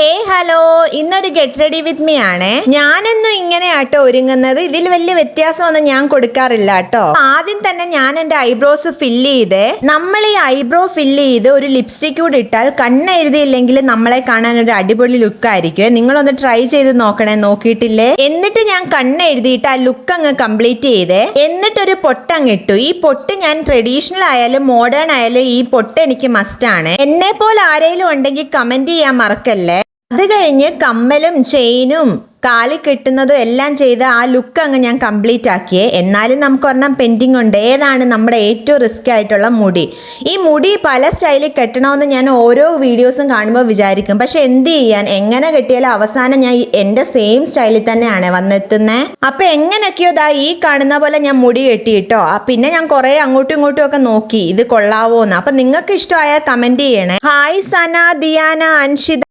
ഹേ hello, ഇന്നൊരു get ready with me ആണ്. ഞാനെന്നും ഇങ്ങനെയാട്ടോ ഒരുങ്ങുന്നത്. ഇതിൽ വലിയ വ്യത്യാസമൊന്നും ഞാൻ കൊടുക്കാറില്ല കേട്ടോ. ആദ്യം തന്നെ ഞാൻ എന്റെ ഐബ്രോസ് ഫില്ല് ചെയ്ത് നമ്മൾ ഈ ഐബ്രോ ഫില്ല് ചെയ്ത് ഒരു ലിപ്സ്റ്റിക് കൂടി ഇട്ടാൽ കണ്ണ് എഴുതിയില്ലെങ്കിൽ നമ്മളെ കാണാൻ ഒരു അടിപൊളി ലുക്ക് ആയിരിക്കും. നിങ്ങളൊന്ന് ട്രൈ ചെയ്ത് നോക്കണേ, നോക്കിയിട്ടില്ലേ? എന്നിട്ട് ഞാൻ കണ്ണ് എഴുതിയിട്ട് ആ ലുക്ക് അങ്ങ് കംപ്ലീറ്റ് ചെയ്ത് എന്നിട്ടൊരു പൊട്ടങ്ങ് ഇട്ടു. ഈ പൊട്ട് ഞാൻ ട്രഡീഷണൽ ആയാലും മോഡേൺ ആയാലും ഈ പൊട്ട് എനിക്ക് മസ്റ്റ് ആണ്. എന്നെ പോലെ ആരെങ്കിലും ഉണ്ടെങ്കിൽ കമന്റ് ചെയ്യാൻ മറക്കല്ലേ. അത് കഴിഞ്ഞ് കമ്മലും ചെയിനും കാലി കെട്ടുന്നതും എല്ലാം ചെയ്ത് ആ ലുക്ക് അങ്ങ് ഞാൻ കംപ്ലീറ്റ് ആക്കിയേ. എന്നാലും നമുക്ക് ഒരെണ്ണം പെൻഡിങ് ഉണ്ട്. ഏതാണ്? നമ്മുടെ ഏറ്റവും റിസ്ക് ആയിട്ടുള്ള മുടി. ഈ മുടി പല സ്റ്റൈലിൽ കെട്ടണമെന്ന് ഞാൻ ഓരോ വീഡിയോസും കാണുമ്പോൾ വിചാരിക്കും. പക്ഷെ എന്ത് ചെയ്യാൻ, എങ്ങനെ കെട്ടിയാലും അവസാനം ഞാൻ എൻ്റെ സെയിം സ്റ്റൈലിൽ തന്നെയാണ് വന്നെത്തുന്നത്. അപ്പൊ എങ്ങനെയൊക്കെയോ ഈ കാണുന്ന പോലെ ഞാൻ മുടി കെട്ടിയിട്ടോ. പിന്നെ ഞാൻ കുറെ അങ്ങോട്ടും ഇങ്ങോട്ടും ഒക്കെ നോക്കി ഇത് കൊള്ളാവോന്ന്. അപ്പൊ നിങ്ങൾക്ക് ഇഷ്ടമായാൽ കമന്റ് ചെയ്യണേ. ഹായ് സന, ദിയാന, അൻഷിത.